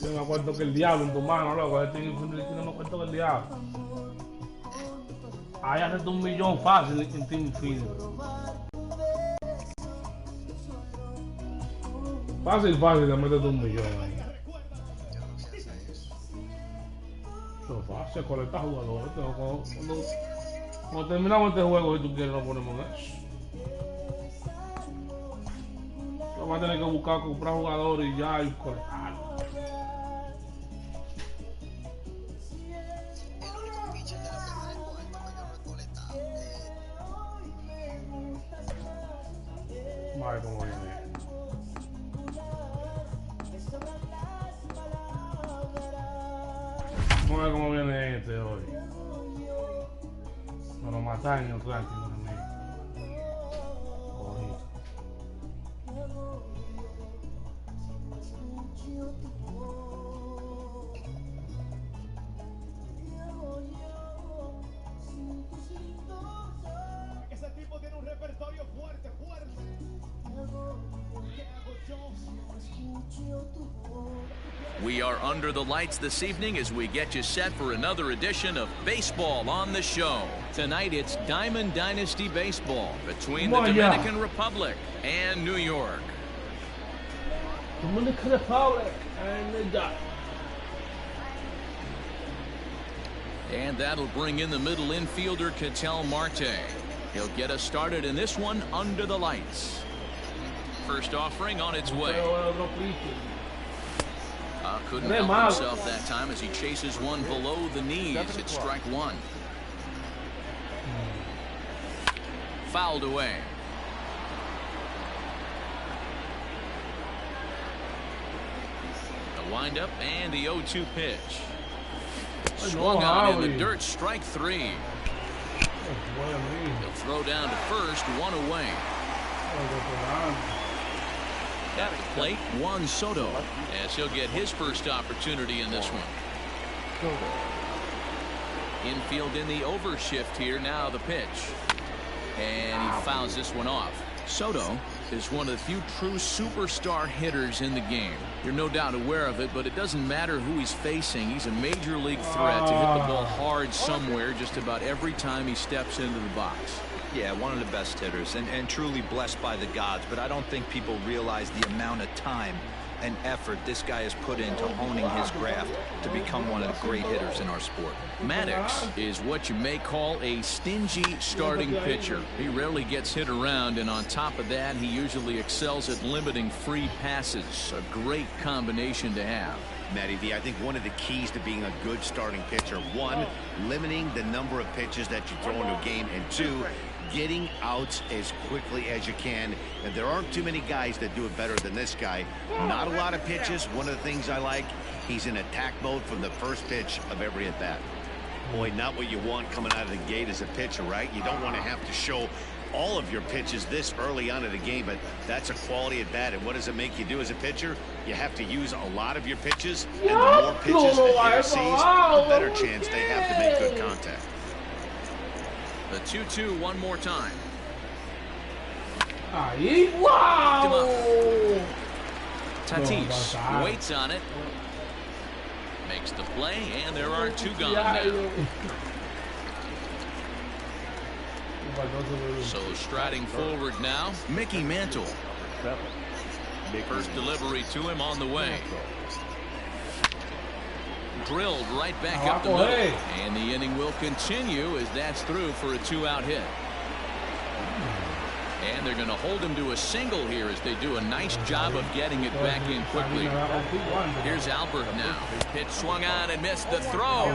Tiene más cuarto que el diablo en tu mano, loco. Tiene más cuarto que el diablo. Ahí haces un millón fácil en Team Infinity. Fácil, te metes un millón ahí. Eso es fácil, colecta jugadores. Cuando terminamos este juego, si tú quieres, lo ponemos en eso. Vamos a tener que buscar, comprar jugadores y ya, y colectar. Vamos a ver cómo viene. Vamos a ver cómo viene este hoy. Nos lo matan en el ranking, Ese tipo tiene un repertorio fuerte. We are under the lights this evening as we get you set for another edition of Baseball on the Show. Tonight it's Diamond Dynasty Baseball between the Dominican Republic and New York. Dominican Republic and New York. And that'll bring in the middle infielder, Ketel Marte. He'll get us started in this one under the lights. First offering on its way. Couldn't help himself that time as he chases one below the knees. It's strike one. Fouled away. The windup and the 0-2 pitch. Swung on in the dirt, strike three. He'll throw down to first, one away. At the plate, Juan Soto, as he'll get his first opportunity in this one. Infield in the overshift here, now the pitch. And he fouls this one off. Soto is one of the few true superstar hitters in the game. You're no doubt aware of it, but it doesn't matter who he's facing. He's a major league threat to hit the ball hard somewhere just about every time he steps into the box. Yeah, one of the best hitters and truly blessed by the gods, but I don't think people realize the amount of time and effort this guy has put into honing his craft to become one of the great hitters in our sport. Maddox is what you may call a stingy starting pitcher. He rarely gets hit around, and on top of that, he usually excels at limiting free passes. A great combination to have. Matty V, I think one of the keys to being a good starting pitcher, one, limiting the number of pitches that you throw into a game, and two, getting outs as quickly as you can. And there aren't too many guys that do it better than this guy. Not a lot of pitches. One of the things I like, he's in attack mode from the first pitch of every at bat. Boy, not what you want coming out of the gate as a pitcher, right? You don't want to have to show all of your pitches this early on in the game, but that's a quality at bat. And what does it make you do as a pitcher? You have to use a lot of your pitches, and the more pitches the hitter sees, the better chance they have to make good contact. The 2-2 one more time. Ahí, wow! Tatis waits on it. Makes the play, and there are two gone now. So striding forward now, Mickey Mantle. First delivery to him on the way. Drilled right back up the middle. And the inning will continue as that's through for a two-out hit. And they're going to hold him to a single here as they do a nice job of getting it back in quickly. Here's Albert now. Pitch swung on and missed the throw.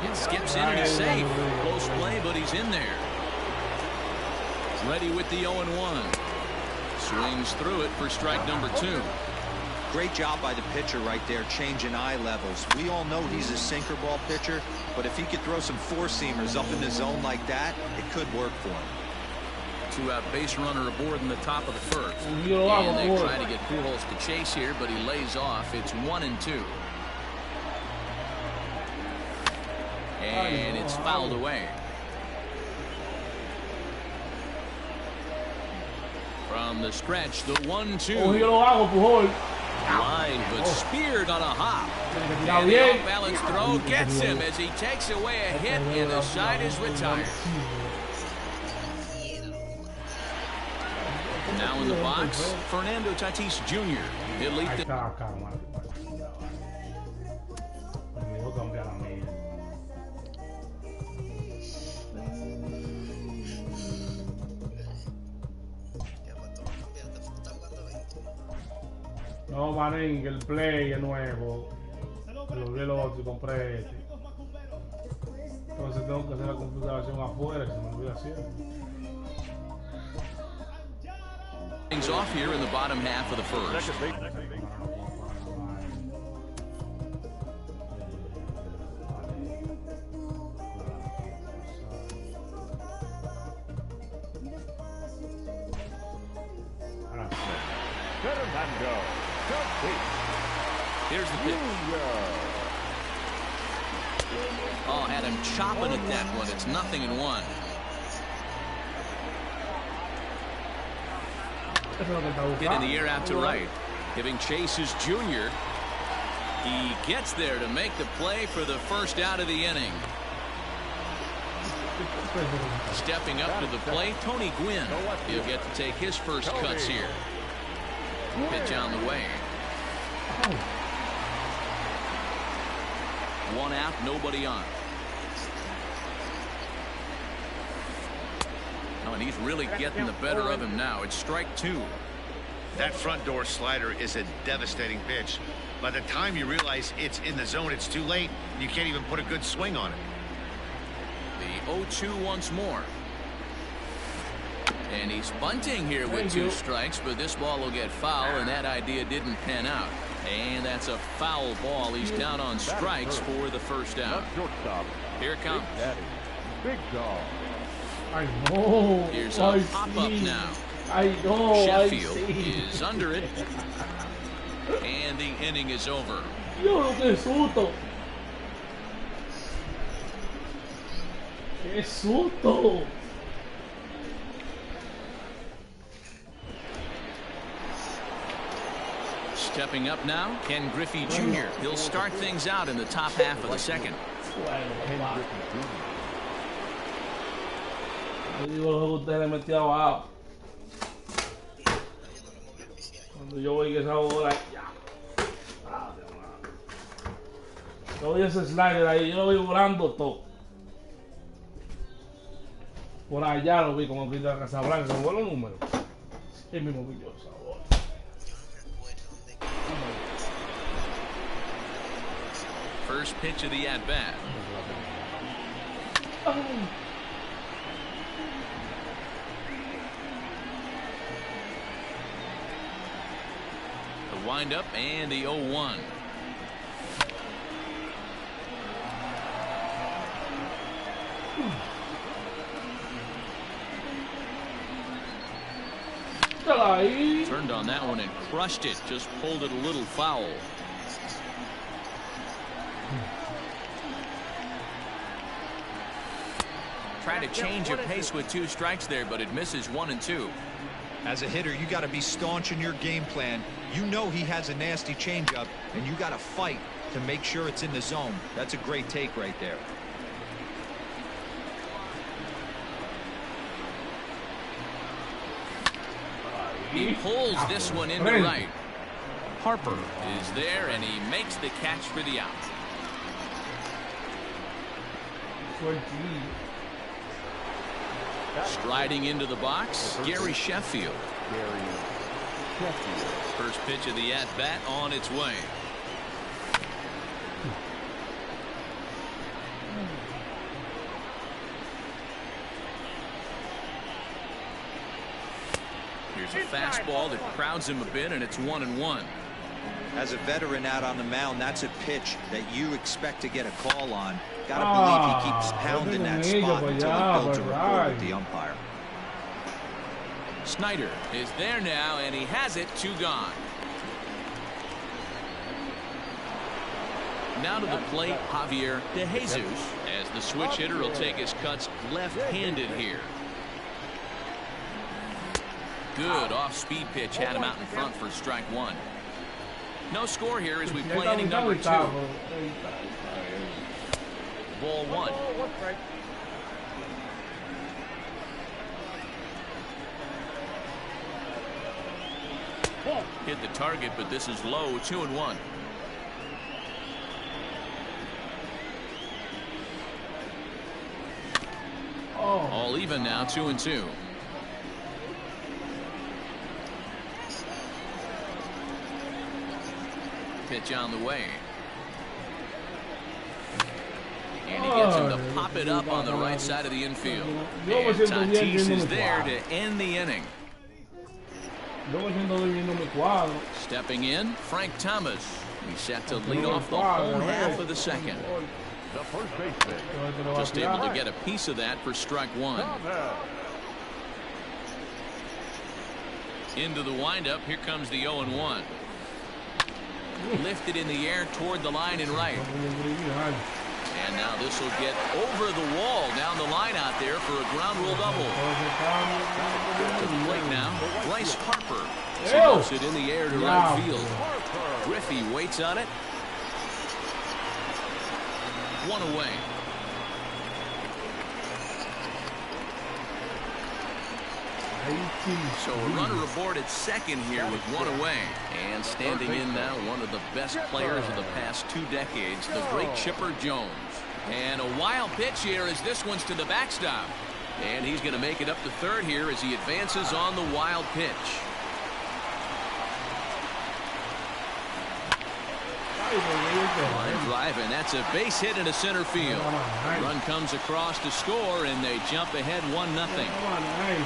It skips in and he's safe. Close play, but he's in there. Ready with the 0-1. Swings through it for strike number 2. Great job by the pitcher right there, changing eye levels. We all know he's a sinker ball pitcher, but if he could throw some four-seamers up in the zone like that, it could work for him. Two-out base runner aboard in the top of the first. And they try to get Pujols to chase here, but he lays off. It's 1-2. And it's fouled away. From the stretch, the 1-2. Line, but speared on a hop. Está And the bien. off-balance throw gets him as he takes away a hit, and the side is retired. Now in the box, Fernando Tatis Jr. He'll lead Ahí the... está la cámara. Me voy a cambiar a mí. No, manín, que el play es nuevo. Lo volví el otro y compré este. Entonces tengo que hacer la configuración afuera, se me olvida siempre. Things off here in the bottom half of the first. Here's the pitch. Oh, had him chopping at that one. It's 0-1. Hit in the air out to right. Giving chase is Jr. He gets there to make the play for the first out of the inning. Stepping up to the plate, Tony Gwynn. He'll get to take his first cuts here. Pitch on the way. One out, nobody on. Oh, and he's really getting the better of him now. It's strike 2. That front door slider is a devastating pitch. By the time you realize it's in the zone, it's too late. You can't even put a good swing on it. The 0-2 once more. And he's bunting here with 2 strikes, but this ball will get foul, and that idea didn't pan out. And that's a foul ball. He's down on strikes for the first out. Here it comes. Big dog. I know. Here's a pop-up now. I know. Sheffield is under it. And the inning is over. Dios, qué susto. Qué susto. Stepping up now, Ken Griffey Jr. He'll start things out in the top half of the second. Yo digo lo que usted le metió abajo. Cuando yo voy que esa bola ya. Yo voy ese slider ahí, yo lo voy volando todo. Por allá lo vi como grita Casa Blanca, se vuelve el número. Sí, mismo vi yo esa bola. First pitch of the at-bat. The windup and the 0-1. Turned on that one and crushed it. Just pulled it a little foul. Try to change a pace with 2 strikes there, but it misses 1 and 2. As a hitter, you got to be staunch in your game plan. You know he has a nasty changeup, and you got to fight to make sure it's in the zone. That's a great take right there. He pulls this one into right. Harper is there, and he makes the catch for the out. Striding into the box, Gary Sheffield. First pitch of the at-bat on its way. Here's a fastball that crowds him a bit, and it's 1-1. As a veteran out on the mound, that's a pitch that you expect to get a call on. Got to believe he keeps pounding that spot until he builds a rapport with the umpire. Snyder is there now, and he has it. 2 gone. Now to the plate, Javier De Jesus, as the switch hitter will take his cuts left-handed here. Good off-speed pitch had him out in front for strike 1. No score here as we Si play está inning brincando, number 2. está, Ball 1. Hit the target, but this is low. 2-1. Oh. All even now. 2-2. Pitch on the way. And he gets him to pop it up on the right side of the infield. And Tatis is there to end the inning. Stepping in, Frank Thomas. He's set to lead off the whole half of the second. The first baseman. Just able to get a piece of that for strike 1. Into the windup. Here comes the 0-1. Lifted in the air toward the line and right. And now this will get over the wall down the line out there for a ground rule double. To the plate now, Bryce Harper. He moves it in the air to right field. Griffey waits on it. 1 away. So a runner aboard at second here with 1 away. And standing in now, one of the best players of the past 2 decades, the great Chipper Jones. And a wild pitch here as this one's to the backstop. And he's going to make it up to third here as he advances on the wild pitch. Line drive, and that's a base hit into center field. Run comes across to score, and they jump ahead 1-0.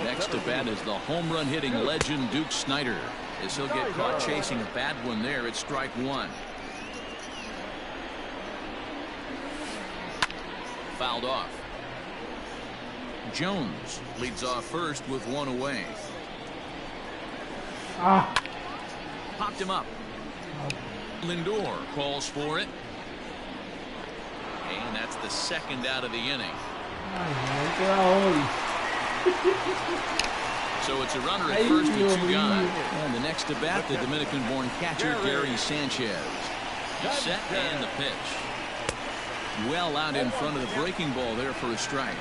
Next to bat is the home run hitting legend Duke Snider, as he'll get caught chasing a bad one there at strike 1. Fouled off. Jones leads off first with 1 away. Popped him up. Lindor calls for it. And that's the second out of the inning. So it's a runner at first with 2 gone. And the next to bat, the Dominican-born catcher Gary Sanchez. He's set and the pitch. Well out in front of the breaking ball there for a strike.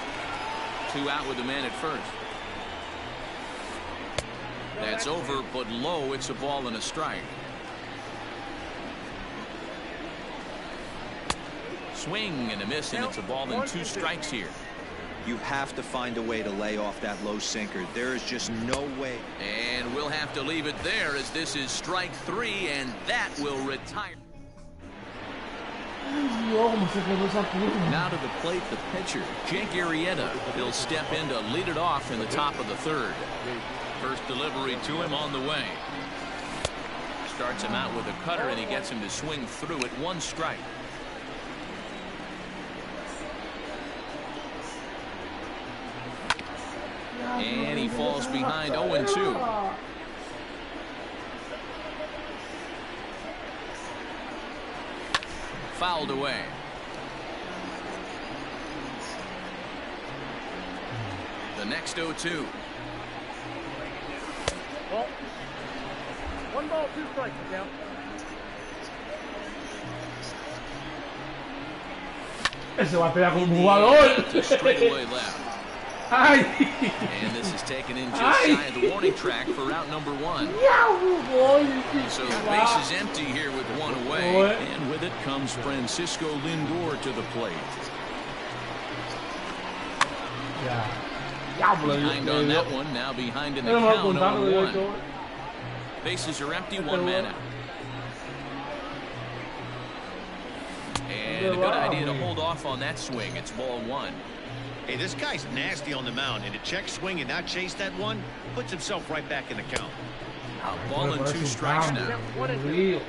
2 out with the man at first. That's over, but low. It's a ball and a strike. Swing and a miss, and it's a ball and 2 strikes here. You have to find a way to lay off that low sinker. There is just no way. And we'll have to leave it there as this is strike 3, and that will retire. Now to the plate, the pitcher, Jake Arrieta. He'll step in to lead it off in the top of the 3rd. First delivery to him on the way. Starts him out with a cutter, and he gets him to swing through it. 1 strike. And he falls behind 0-2. Fouled away. The next 0-2. Ball. 1 ball, 2 strikes, Miguel. Ese va a pegar con un jugador. To straightaway left. Ay. And this is taken in just shy of the warning track for route number 1. So the base is empty here with 1 away. And with it comes Francisco Lindor to the plate. Behind on that one, now behind in the count 0-1. Bases are empty, 1 man out. And a good idea to hold off on that swing. It's ball 1. Hey, this guy's nasty on the mound, and to check swing and not chase that one puts himself right back in the count. Ball and 2 strikes now. 1-2.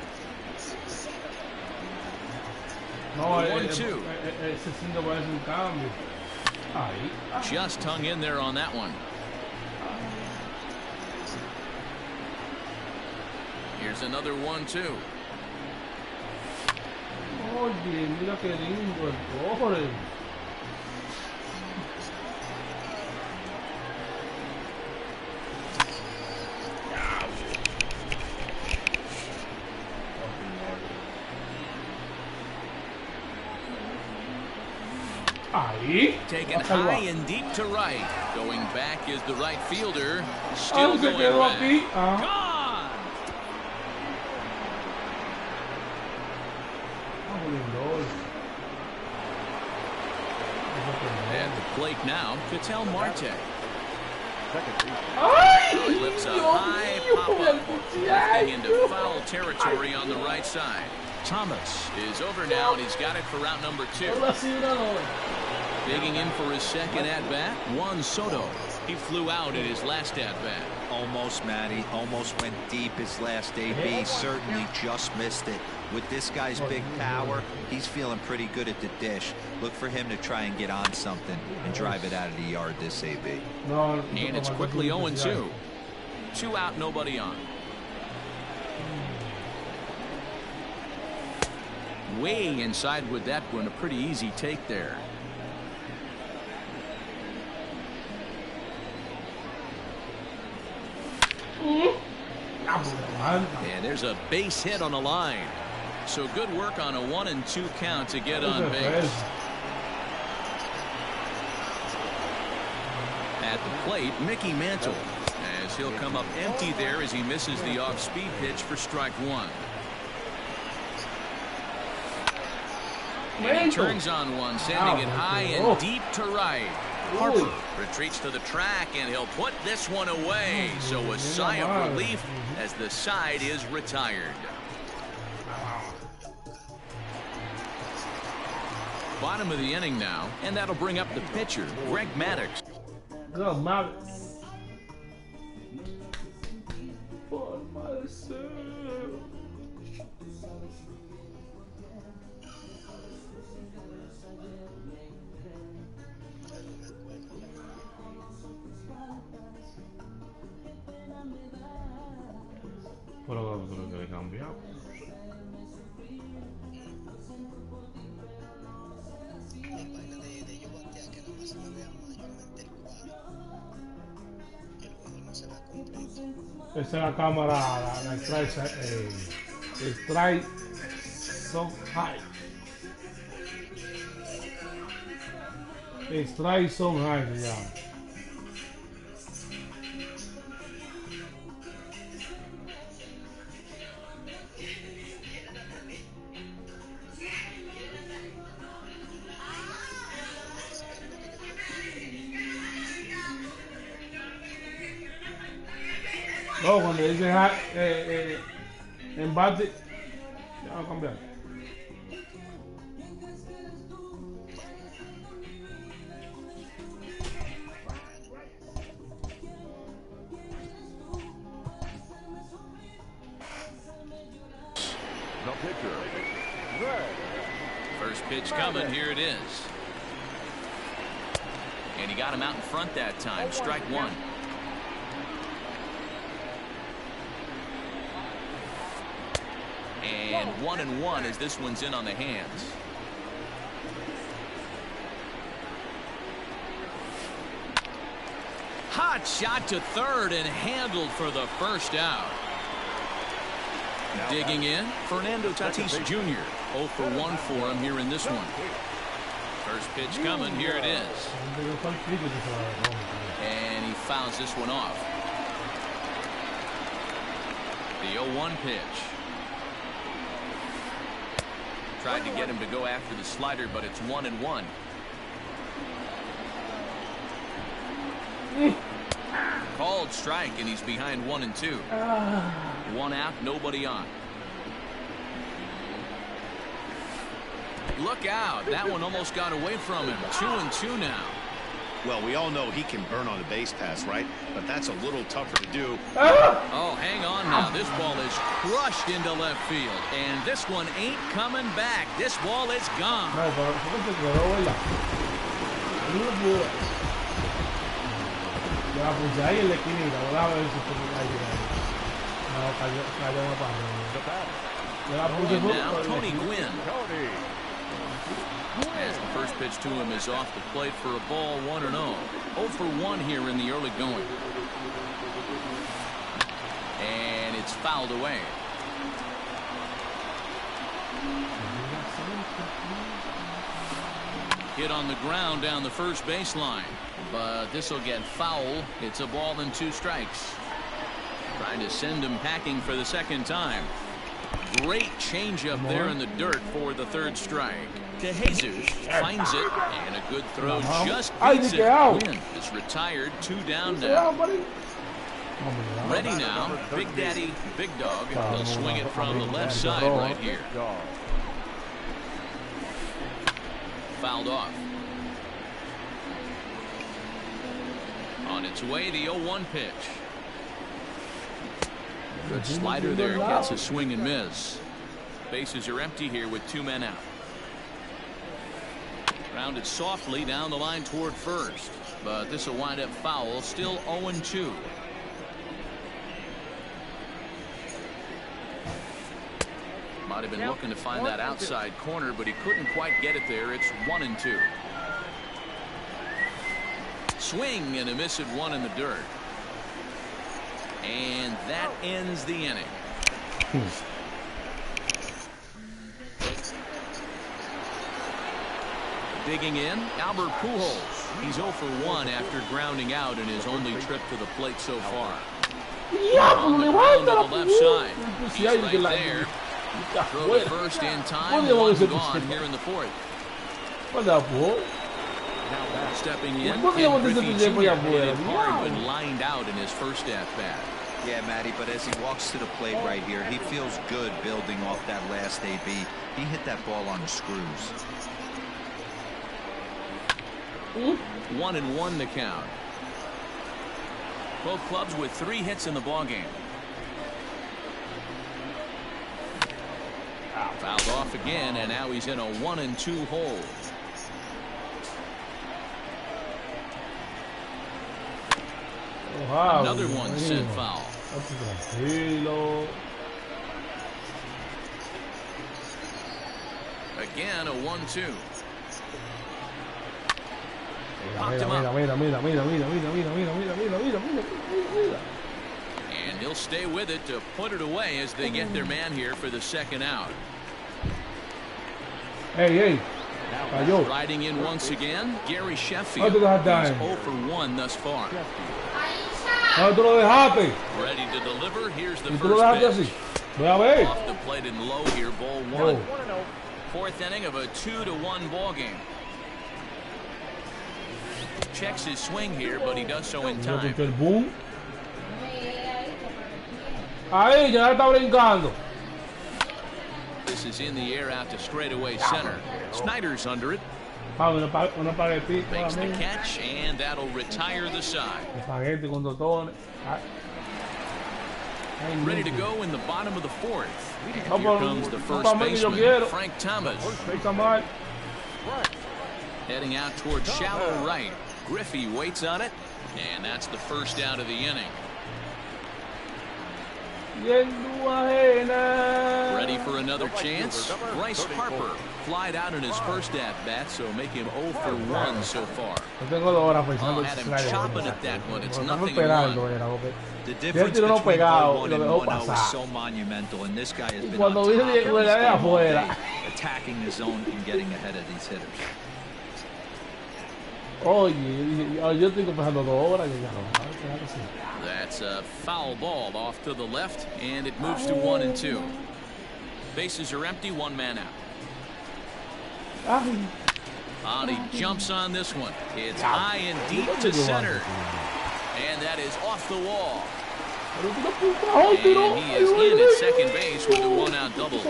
Just hung in there on that one. Here's another 1-2. Oye, mira qué lindo el pobre. Taken high and deep to right. Going back is the right fielder. Still going back. Gone! At the plate now, Ketel Marte. He lifts a high pop-up, lifting into foul territory on the right side. Thomas is over now, and he's got it for route number 2. Digging in for his second at-bat, Juan Soto. He flew out in his last at-bat. Almost, Matty. Almost went deep his last AB. Certainly just missed it. With this guy's big power, he's feeling pretty good at the dish. Look for him to try and get on something and drive it out of the yard this AB. And it's quickly 0-2. 2 out, nobody on. Way inside with that one. A pretty easy take there. And there's a base hit on the line. So good work on a 1-2 count to get on base. At the plate, Mickey Mantle, as he'll come up empty there as he misses the off-speed pitch for strike 1. And he turns on one, sending it high and deep to right. Harper retreats to the track, and he'll put this one away. So a sigh of relief as the side is retired. Bottom of the inning now, and that'll bring up the pitcher, Greg Maddux. Go, Maddux. For myself. Pero creo que le cambiamos. Esa es la cámara, la Strike So High. Strike So High se llama. No, cuando dicen embate, ya va a cambiar. The pitcher, First pitch coming, here it is. And he got him out in front that time, strike 1. And 1-1 as this one's in on the hands. Hot shot to third and handled for the first out. Digging in, Fernando Tatis Jr. 0 for 1 for him here in this one. First pitch coming, here it is. And he fouls this one off. The 0-1 pitch. Tried to get him to go after the slider, but it's 1-1. Called strike, and he's behind 1-2. 1 out, nobody on. Look out. That one almost got away from him. 2-2 now. Well, we all know he can burn on the base pass, right? But that's a little tougher to do. Oh, hang on now. This ball is crushed into left field. And this one ain't coming back. This ball is gone. And now Tony Gwynn. As the first pitch to him is off the plate for a ball, 1-0. 0 for 1 here in the early going. And it's fouled away. Hit on the ground down the first baseline. But this will get foul. It's a ball and 2 strikes. Trying to send him packing for the second time. Great changeup there in the dirt for the 3rd strike. To Jesus, finds it, and a good throw just beats it. Win is retired, 2 down now. Ready now, Big Daddy, Big Dog. He'll swing it from the left side right here. Fouled off. On its way, the 0-1 pitch. Good slider there, gets a swing and miss. Bases are empty here with 2 men out. Grounded softly down the line toward first, but this will wind up foul. Still 0-2. Might have been looking to find that outside corner, but he couldn't quite get it there. It's 1-2. Swing and a miss at 1 in the dirt. And that ends the inning. Digging in, Albert Pujols. He's 0 for 1 after grounding out in his only trip to the plate so far. On the ground to the left side. He's right there. Throw to first in time. One gone here in the 4th. Stepping in, Ken Griffey Jr. hit it hard when lined out in his first at-bat. Yeah, Matty, but as he walks to the plate right here, he feels good building off that last AB. He hit that ball on the screws. 1-1 to count. Both clubs with 3 hits in the ballgame. Fouled off again, and now he's in a 1-2 hole. Another one sent foul. Again, a 1-2. Popped him up. And he'll stay with it to put it away as they get their man here for the 2nd out. Hey. Riding in once again, Gary Sheffield. He's 0 for 1 thus far. Ready to deliver. Here's the first pitch. Off the plate and low here, ball 1. 4th inning of a 2-1 ball game. Checks his swing here, but he does so in time. This is in the air out to straightaway center. Snyder's under it. Makes the catch, and that'll retire the side. Ready to go in the bottom of the 4th. And here comes the first baseman, Frank Thomas. Heading out towards shallow right. Griffey waits on it, and that's the first out of the inning. Ready for another chance? Bryce Harper flied out in his first at-bat, so make him 0 for 1 so far. Had him chopping at that one. It's 0-1. The difference between 1 and 1-0 is so monumental, and this guy has been on top of his game all day, attacking the zone and getting ahead of these hitters. That's a foul ball off to the left, and it moves to 1-2. Bases are empty, 1 man out. He jumps on this one. It's high and deep to center, and that is off the wall. And he is in at second base with a 1-out double.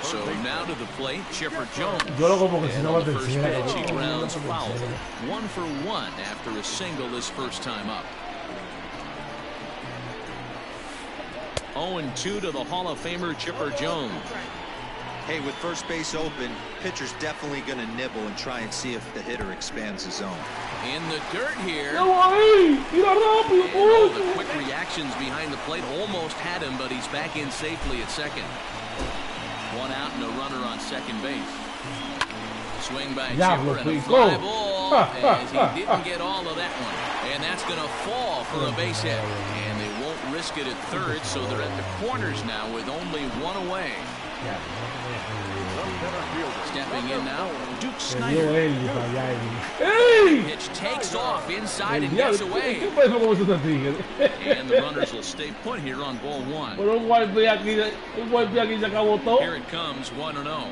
So now to the plate, Chipper Jones. And on the first pitch, he grounds foul. 1 for 1 after a single his first time up. 0-2 to the Hall of Famer Chipper Jones. Hey, with first base open, pitcher's definitely going to nibble and try and see if the hitter expands his zone. In the dirt here. And the quick reactions behind the plate almost had him, but he's back in safely at second. 1 out and a runner on second base. Swing by Chipper and a fly ball as he didn't get all of that one. And that's going to fall for a base hit. And they won't risk it at third, so they're at the corners now with only 1 away. Stepping in now, Duke Se dio Snyder. él y para allá. ¡Ey! Pitch takes off inside El and gets diablo, away. ¿qué pasó con esos tigres? And the runners will stay put here on ball one. Por un golpe aquí se acabó todo. Here it comes, 1-0.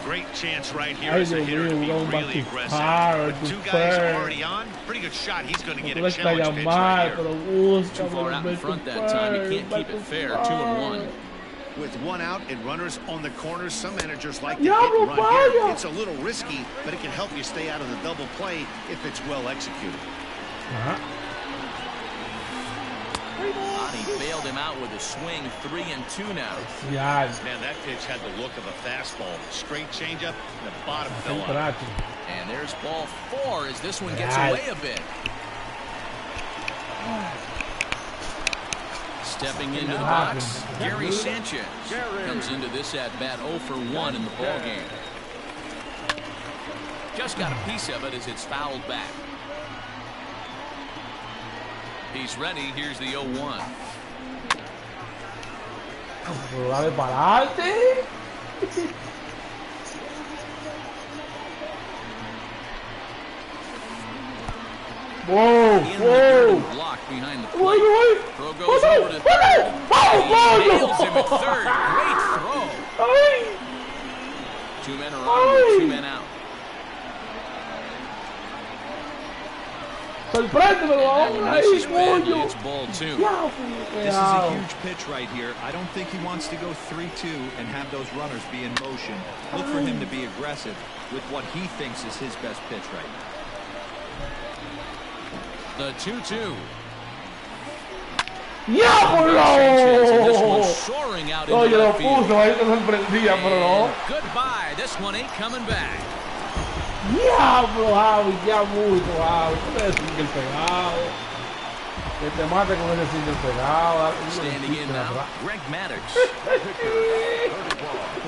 Great chance right here Ay, as a Dios hitter to mío, be going back really to aggressive. par, With to two guys fair. already on, pretty good shot. He's going to get Tú a le challenge callas pitch mal, right here. pero busca. Too far out in front that time. You can't keep it fair. 2-1. With one out and runners on the corners, some managers like to hit Diablo, and run here. vaya. It's a little risky, but it can help you stay out of the double play if it's well executed. Ajá. He bailed him out with a swing, 3-2 now. Ya, Man, that pitch had the look of a fastball. Straight changeup, and the bottom el fell out. trato. And there's ball 4 as this one gets Right. away a bit. Stepping into the box, Gary Sanchez comes into this at bat 0 for 1 in the ball game. Just got a piece of it as it's fouled back. He's ready. Here's the 0-1. Pero dale para adelante. Whoa, In the dirt whoa. and blocked behind the Wait, plate. wait. Throw goes over to third. He nails him at third. Great throw. Ay. 2 men are on with 2 men out. Sorpréndemelo That one ahora misses ahí, badly. pollo. It's ball 2. Ya, This is a huge pitch right here. I don't think he wants to go 3-2 and have those runners be in motion. Look for him to be aggressive with what he thinks is his best pitch right now. The 2-2. ¡Ya, Sanchez, and this boludo! one's soaring out into Oye, lo left field. puso, ahí te sorprendía, pero no. And goodbye. This one ain't coming back. Diablo, Javi, ya mucho, Javi. Con ese single pegado. Que te mate con ese single pegado. Standing in now, Greg Maddux.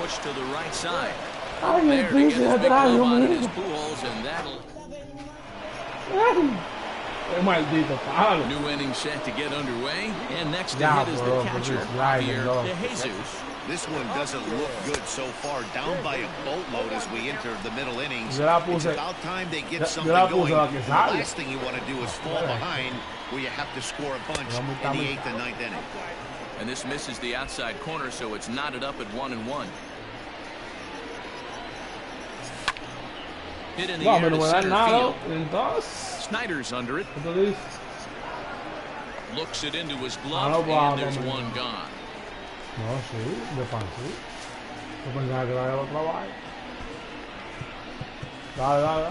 Push to the right side. Ay, el There to get pinche his de big atrás, glove Dios on in mío. his Pujols, and that'll Ay, qué maldito palo. new inning set to get underway. And next to Ya, hit is bro, the catcher, pues, sliding, Javier no. De Jesus. This one doesn't look good so far. Down by a boatload as we enter the middle innings. Yo la It's puse- about time they yo get something la puse going. la que The sale. last thing you want to do is fall behind where you have to score a bunch in the 8th and 9th inning. And this misses the outside corner, so it's knotted up at 1-1. Hit in the No, air pero to no me dan center nada. field. Entonces, Snyder's under it. entonces, Looks it into his Ah, glove, no, and there's no, no. one gone. no, sí, de fan, sí. Yo pensaba que era de otra vaina. Dale, dale, dale.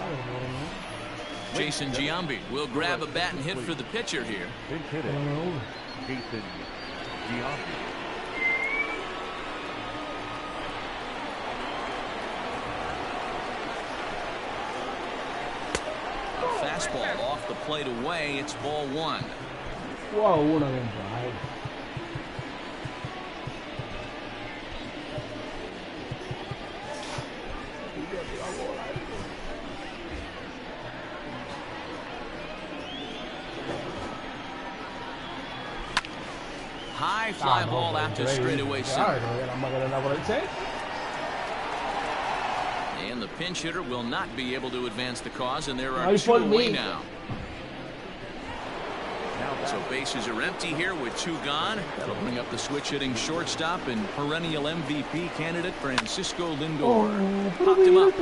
No, Jason Giambi will grab a bat and hit for the pitcher here. Big hit no, no, no. Jason Giambi. Fastball off the plate away. It's ball 1. Wow, una bien por ahí. High fly ball out to straightaway center. And the pinch hitter will not be able to advance the cause, and there are Ay, 2 por away mí. now. So bases are empty here with 2 gone. That'll bring up the switch hitting shortstop and perennial MVP candidate Francisco Lindor. Popped him up,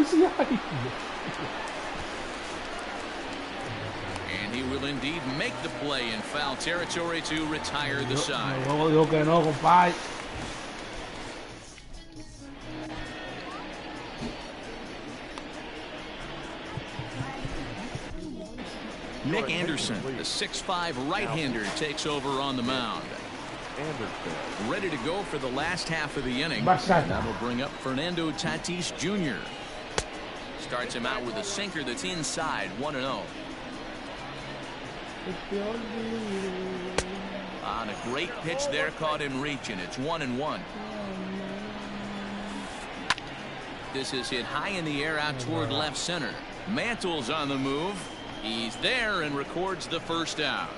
and he will indeed make the play in foul territory to retire the side. Luego dijo que no, compadre. Nick Anderson, the 6'5" right-hander, takes over on the mound. Anderson. Ready to go for the last half of the inning. Bastante. That'll bring up Fernando Tatis Jr. Starts him out with a sinker that's inside, 1-0. On a great pitch there, caught him reaching. It's 1-1. This is hit high in the air out toward left center. Mantle's on the move. He's there and records the first out.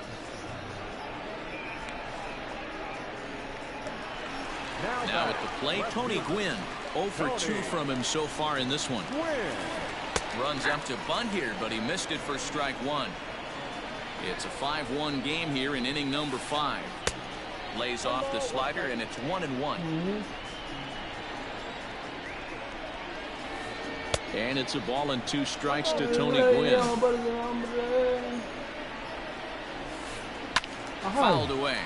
Now at the plate, Tony Gwynn. 0 for 2 from him so far in this one. Runs up to bunt here, but he missed it for strike one. It's a 5-1 game here in inning number 5. Lays off the slider, and it's 1-1. And it's a ball and 2 strikes to Tony Gwynn. Fouled away.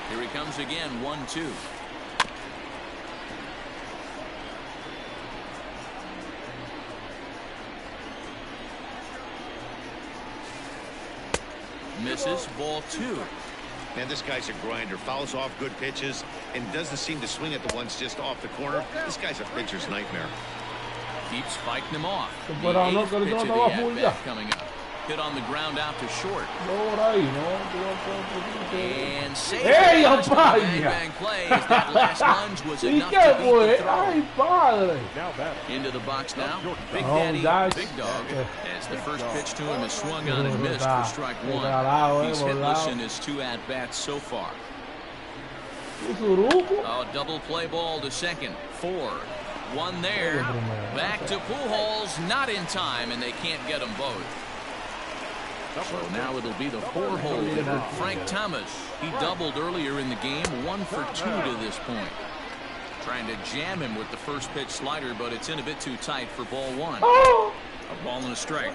Here he comes again, 1-2. Misses, ball 2. Man, this guy's a grinder. Fouls off good pitches and doesn't seem to swing at the ones just off the corner. This guy's a pitcher's nightmare. Keeps fighting him off. The 8th pitch of the at-bat coming up. Hit on the ground out to short. And save bang bang play as that last lunge was enough to beat the throw. Into the box now. Big Daddy, Big Dog, as the first pitch to him is swung on and missed for strike 1. He's hitless in his 2 at-bats so far. A double play ball to second. 4. 1 there. Back to Pujols. Not in time, and they can't get them both. So now it'll be the 4-hole hitter, Frank Thomas. He doubled earlier in the game, 1 for 2 to this point. Trying to jam him with the first pitch slider, but it's in a bit too tight for ball 1. A ball and a strike.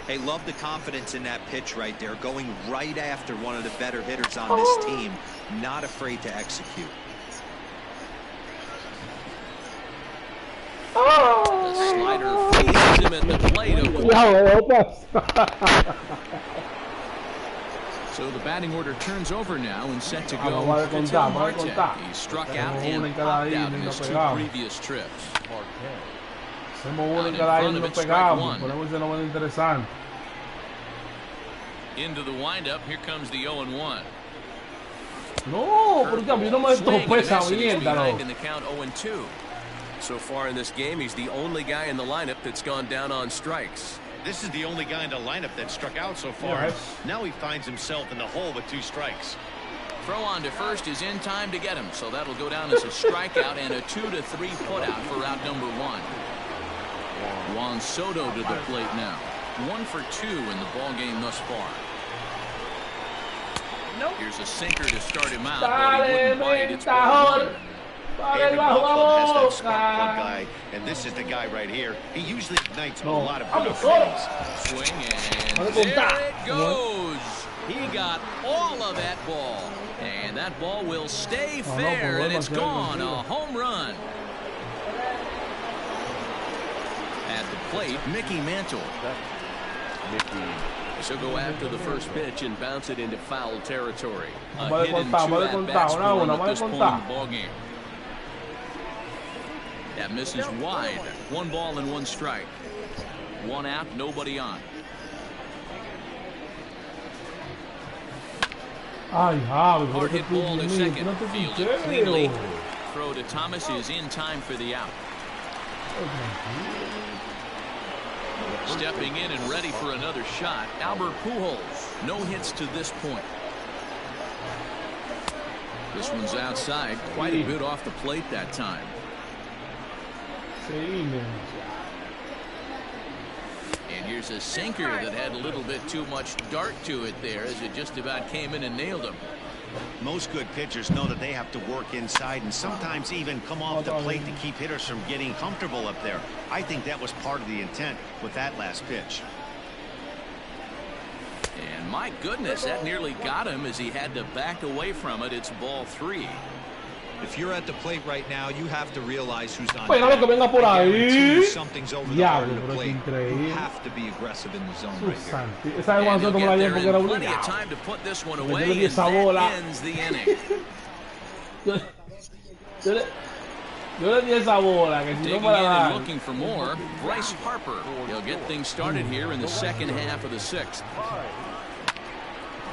Hey, love the confidence in that pitch right there. Going right after one of the better hitters on this team. Not afraid to execute. The slider faces him at the plate. So the batting order turns over now and set to go. Vital Marte. He struck out and popped out in his 2 previous trips. Out in front of it, strike 1. Into the windup. Here comes the 0-1. No, porque a mí no me tope esa mierda. In the count 0-2. So far in this game, he's the only guy in the lineup that's gone down on strikes. This is the only guy in the lineup that struck out so far. Yes. Now he finds himself in the hole with 2 strikes. Throw on to first is in time to get him, so that'll go down as a strikeout and a 2-3 putout for out number 1. Juan Soto to the plate now. 1 for 2 in the ball game thus far. Here's a sinker to start him out, but he wouldn't bite. It's ball 1. Every ball club has that spark plug guy, and this is the guy right here. He usually ignites a lot of good things. Swing, and there it goes. He got all of that ball, and that ball will stay fair, and it's gone. A home run. At the plate, Mickey Mantle. She'll go after the first pitch and bounce it into foul territory. A hit in 2 at-bats for him at this point in the ballgame. That misses wide. 1 ball and 1 strike. 1 out, nobody on. Hard hit ball to second. Fielded cleanly. Throw to Thomas is in time for the out. Stepping in and ready for another shot, Albert Pujols. No hits to this point. This one's outside. Quite a bit off the plate that time. And here's a sinker that had a little bit too much dart to it there as it just about came in and nailed him. Most good pitchers know that they have to work inside and sometimes even come off the plate to keep hitters from getting comfortable up there. I think that was part of the intent with that last pitch. And my goodness, that nearly got him as he had to back away from it. It's ball 3. If you're at the plate right now, you have to realize who's on. Something's over the heart of the plate. You have to be aggressive in the zone right here. And he'll get there in plenty of time to put this one away, and that ends the inning. Digging in and looking for more, Bryce Harper. He'll get things started here in the second half of the 6th.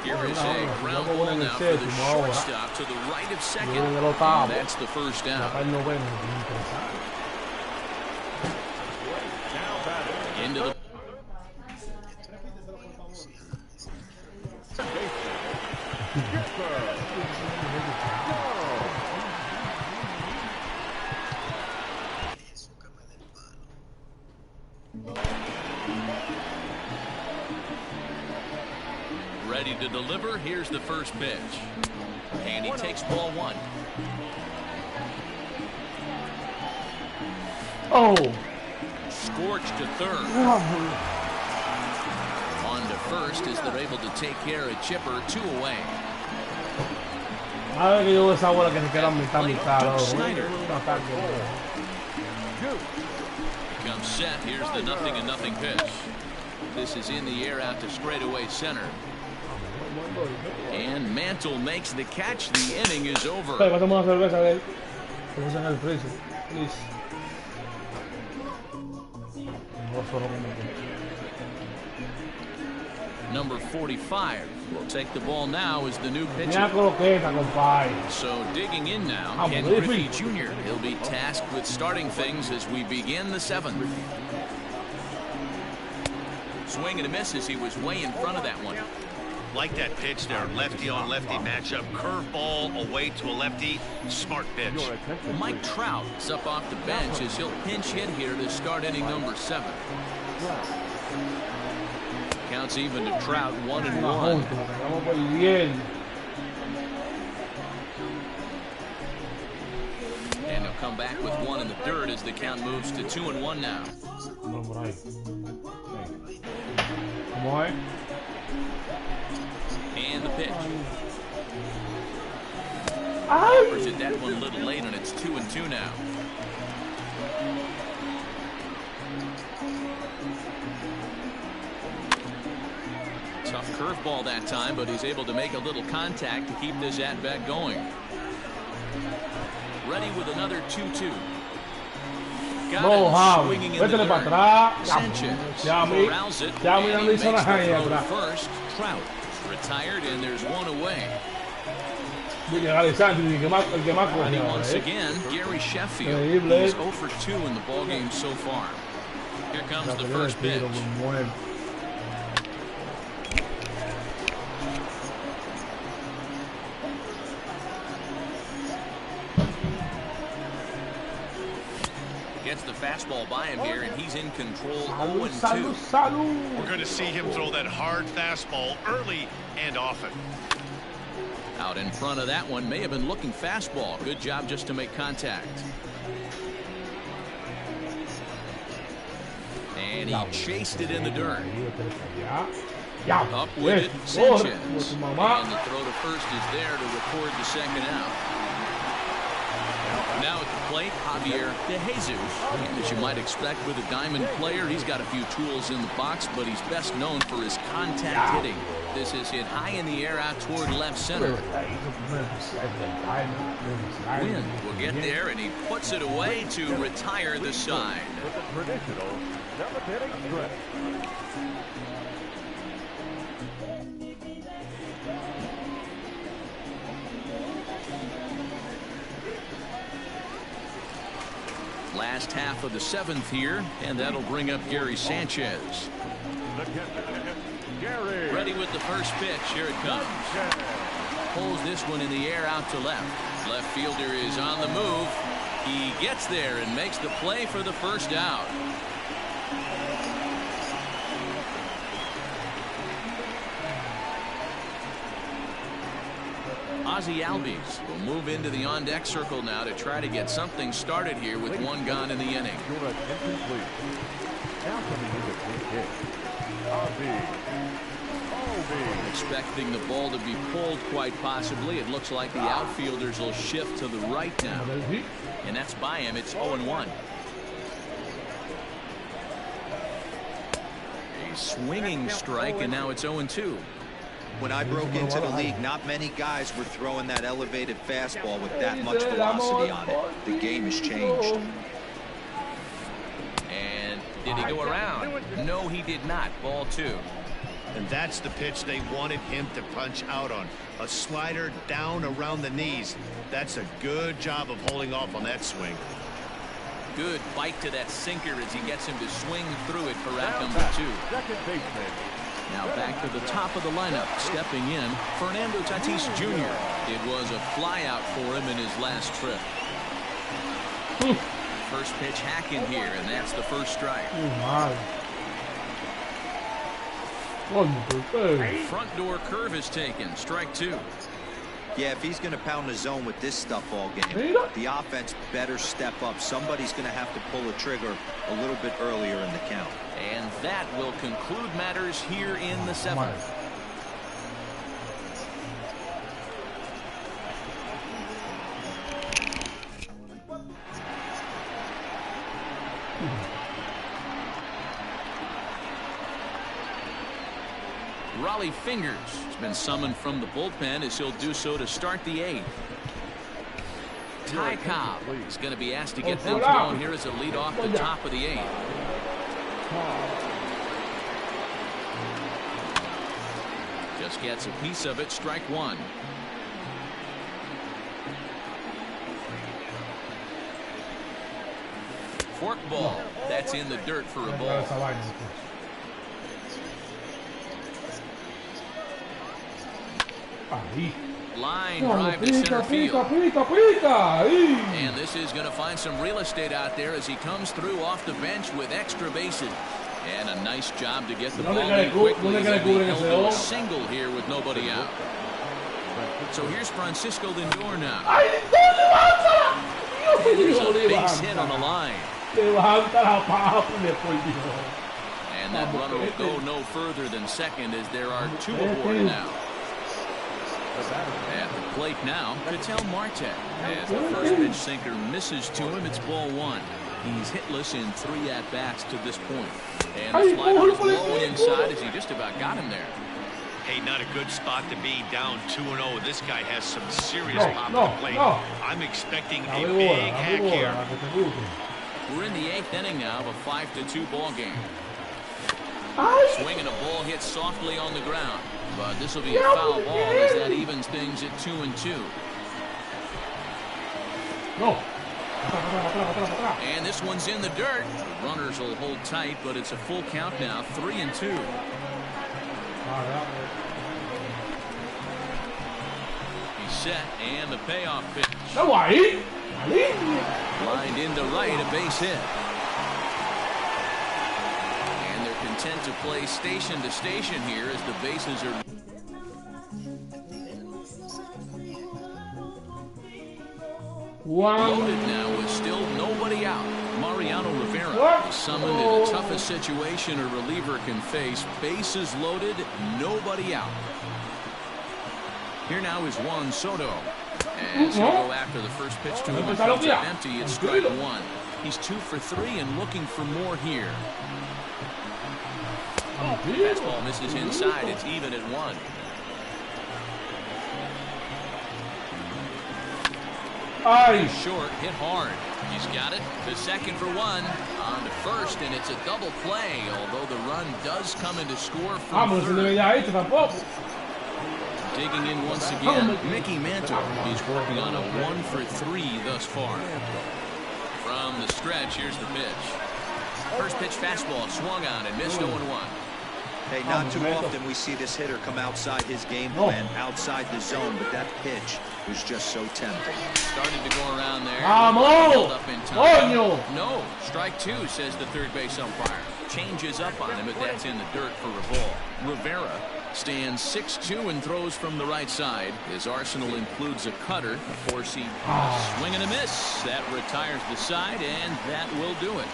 Here is a ground ball now for the shortstop to the right of second. And that's the first out. Into the Ready to deliver. Here's the first pitch. And he takes ball one. Oh. Scorched to third. On to first as they're able to take care of Chipper. 2 away. A ver que yo esa bola que se queda mitad. Snyder comes set. Here's the 0-0 pitch. This is in the air out to straightaway center. And Mantle makes the catch. The inning is over. Number 45 will take the ball now as the new pitcher. So digging in now, Ken Griffey Jr. He'll be tasked with starting things as we begin the 7th. Swing and a miss as he was way in front of that one. Like that pitch there, lefty on lefty matchup, curveball away to a lefty, smart pitch. Mike Trout is up off the bench as he'll pinch hit here to start inning number 7. Counts even to Trout, 1-1. And he'll come back with 1 in the dirt as the count moves to 2-1 now. And the pitch. Peppers hit that one a little late, and it's 2-2 now. Tough curveball that time, but he's able to make a little contact to keep this at-bat going. Ready with another 2-2. Got it, swinging in the dirt. Sanchez corrals it, and he makes the throw to first. Trout retired, and there's 1 away. Ready once again, Gary Sheffield. He's 0 for 2 in the ballgame so far. Here comes the first pitch. Gets the fastball by him here, and he's in control. 0-2. We're going to see him throw that hard fastball early and often. Out in front of that one, may have been looking fastball. Good job just to make contact. And he chased it in the dirt. Up with it, Sanchez. And the throw to first is there to record the second out. Now at the plate, Javier De Jesus. And as you might expect with a diamond player, he's got a few tools in the box, but he's best known for his contact hitting. This is hit high in the air out toward left center. Wynn will get there, and he puts it away to retire the side. Last half of the 7th here, and that'll bring up Gary Sanchez. Ready with the first pitch. Here it comes. Pulls this one in the air out to left. Left fielder is on the move. He gets there and makes the play for the first out. Ozzie Albies will move into the on-deck circle now to try to get something started here with 1 gone in the inning. Expecting the ball to be pulled quite possibly. It looks like the outfielders will shift to the right now. And that's by him. It's 0-1. A swinging strike, and now it's 0-2. When I broke into the league, not many guys were throwing that elevated fastball with that much velocity on it. The game has changed. And did he go around? No, he did not. Ball 2. And that's the pitch they wanted him to punch out on. A slider down around the knees. That's a good job of holding off on that swing. Good bite to that sinker as he gets him to swing through it for route number 2. Second baseman, Now back to the top of the lineup, stepping in, Fernando Tatis Jr. It was a flyout for him in his last trip. First pitch hacking here, and that's the first strike. Front door curve is taken. Strike 2. Yeah, if he's going to pound the zone with this stuff all game, the offense better step up. Somebody's going to have to pull a trigger a little bit earlier in the count. And that will conclude matters here in the 7th. Raleigh Fingers has been summoned from the bullpen as he'll do so to start the 8th. Ty Cobb is going to be asked to get things going here as a lead off the top of the 8th. Just gets a piece of it. Strike 1. Fork ball. That's in the dirt for a ball. Line drive to center field. And this is going to find some real estate out there as he comes through off the bench with extra bases. And a nice job to get the ball in quickly as he held to a single here with nobody out. So here's Francisco Lindor now. There's a base hit on the line. And that runner will go no further than second as there are 2 aboard now. At the plate now, Ketel Marte. As the first pitch sinker misses to him, it's ball 1. He's hitless in 3 at-bats to this point. And the slider is low and inside as he just about got him there. Hey, not a good spot to be, down 2-0. This guy has some serious pop at the plate. I'm expecting a big hack here. We're in the 8th inning now of a 5-2 ball game. Swinging a ball hit softly on the ground. But this will be a foul ball as that evens things at 2-2. And this one's in the dirt. The runners will hold tight, but it's a full count now, 3-2. He's set, and the payoff pitch. Lined into right, a base hit. And they're content to play station to station here as the bases are loaded now with still nobody out. Mariano Rivera is summoned in the toughest situation a reliever can face. Bases loaded, nobody out. Here now is Juan Soto. As he'll go after the first pitch to him and comes up empty, it's strike 1. He's 2 for 3 and looking for more here. Fastball misses inside. It's even at 1. Short, hit hard. He's got it to second for 1. On to first, and it's a double play, although the run does come into score from third. Digging in once again, Mickey Mantle. He's working on a 1 for 3 thus far. From the stretch, here's the pitch. First pitch fastball swung on and missed 0-1. Hey, not too often we see this hitter come outside his game plan, outside the zone, but that pitch was just so tempting. Started to go around there. Held up in time. No, strike 2, says the third base umpire. Changes up on him, but that's in the dirt for a ball. Rivera stands 6'2" and throws from the right side. His arsenal includes a cutter, a four-seam swing and a miss. That retires the side, and that will do it.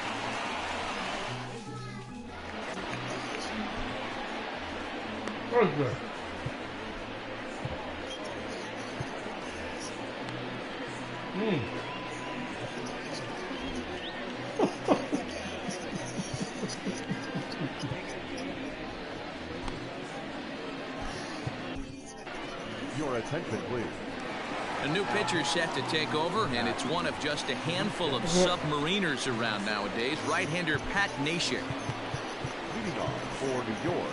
Your attention, please. A new pitcher set to take over, and it's one of just a handful of submariners around nowadays. Right-hander Pat Neshek. Leading off for New York.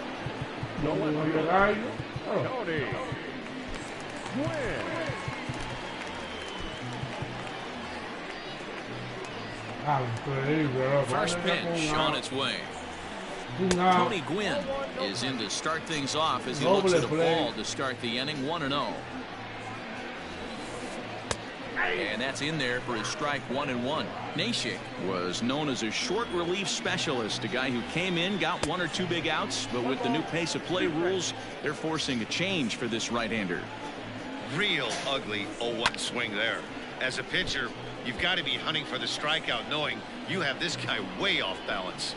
Tony Gwynn. First pitch on its way. Tony Gwynn is in to start things off as he looks at a ball to start the inning. 1-0. And that's in there for his strike. 1-1. Nashik was known as a short relief specialist, a guy who came in, got 1 or 2 big outs, but with the new pace of play rules, they're forcing a change for this right-hander. Real ugly 0-1 swing there. As a pitcher, you've got to be hunting for the strikeout, knowing you have this guy way off balance.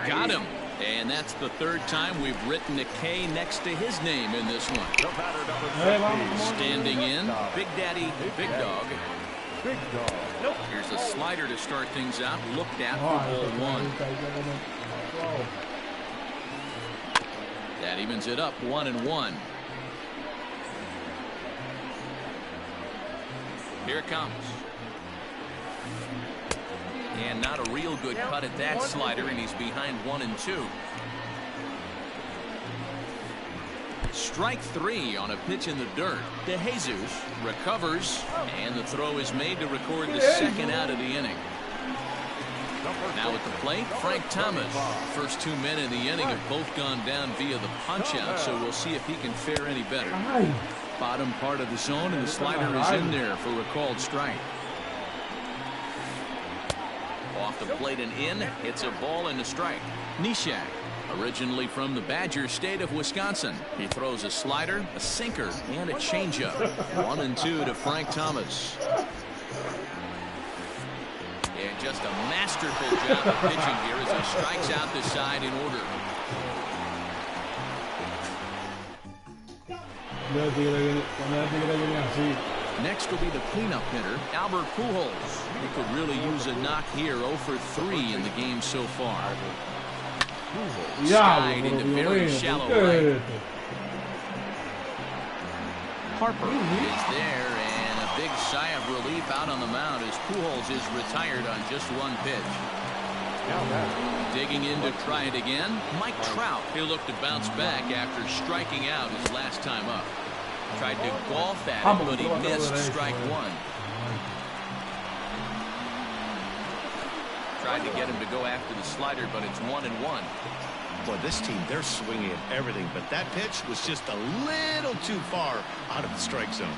Got him. And that's the 3rd time we've written a K next to his name in this one. Standing in, Big Daddy, Big Dog. Nope. Here's a slider to start things out. Looked at for ball 1. That evens it up. 1-1. Here it comes. And not a real good cut at that slider, and he's behind 1-2. Strike 3 on a pitch in the dirt. De Jesus recovers, and the throw is made to record the 2nd out of the inning. Now at the plate, Frank Thomas. First 2 men in the inning have both gone down via the punch-out, so we'll see if he can fare any better. Bottom part of the zone, and the slider is in there for a called strike. Off the plate and in, hits a ball and a strike. Nishak, originally from the Badger state of Wisconsin. He throws a slider, a sinker, and a changeup. 1-2 to Frank Thomas. And just a masterful job of pitching here as he strikes out the side in order. Next will be the cleanup hitter, Albert Pujols. He could really use a knock here. 0 for 3 in the game so far. Pujols skied into very shallow right. Harper is there, and a big sigh of relief out on the mound as Pujols is retired on just 1 pitch. Digging in to try it again, Mike Trout. He'll look to bounce back after striking out his last time up. Tried to golf at it, but he missed strike 1. Tried to get him to go after the slider, but it's 1-1. Boy, this team, they're swinging at everything, but that pitch was just a little too far out of the strike zone.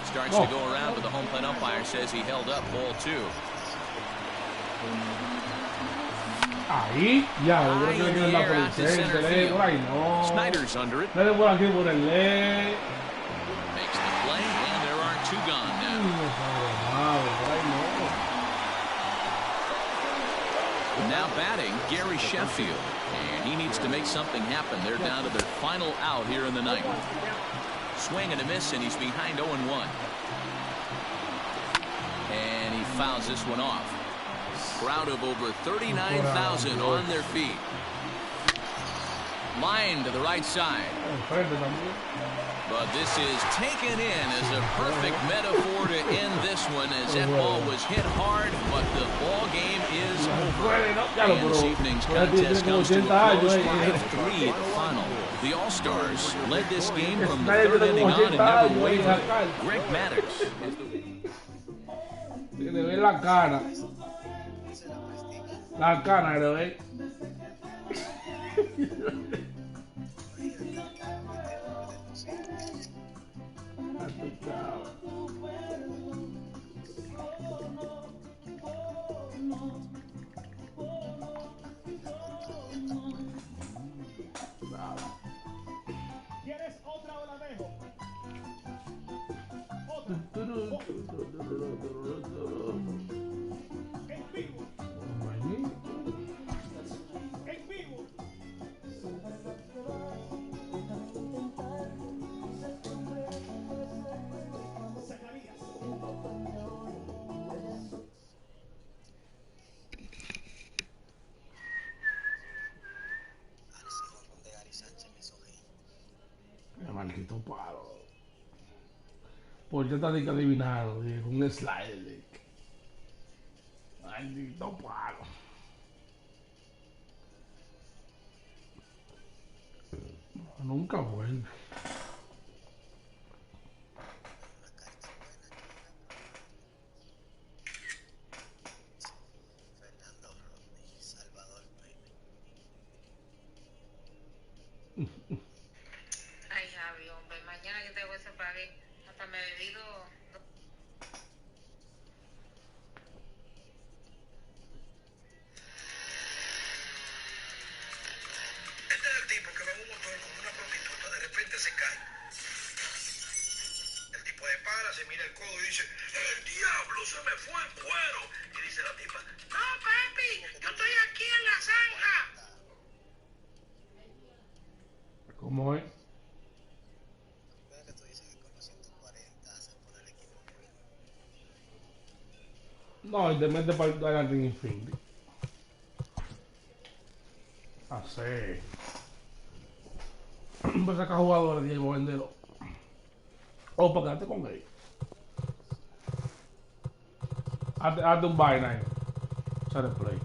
Starts to go around, but the home plate umpire says he held up ball 2. Ahí, ya, yo creo que le quieren dar por el centro, por ahí no. Snyder's under it. Dale por aquí por el leg. Makes the play, and there are 2 gone now. Now batting, Gary Sheffield. And he needs to make something happen. They're down to their final out here in the 9th. Swing and a miss, and he's behind 0-1. And he fouls this one off. Crowd of over 39,000 on their feet. Line to the right side. But this is taken in as a perfect metaphor to end this one, as that ball was hit hard, but the ball game is over. And this evening's contest comes to a close. 5-3 the final. The All-Stars led this game from the 3rd inning on and never wavered. Greg Maddux is the... La cara, ¿lo ves? ¿Quieres otra o la dejo? En vivo. En vivo. Zacarías. Maldito palo. ¿Por qué está que adivinado? Un slide. Maldito palo. Nunca vuelve. dice, el diablo se me fue el cuero. Y dice la tipa, no, papi, yo estoy aquí en la zanja. ¿Cómo es? No, y te mete para el adelante en Infinity. Así. Pues sacar jugadores, Diego, vendelo. O para quedarte con él. Hazte un vaina ahí. Sale play.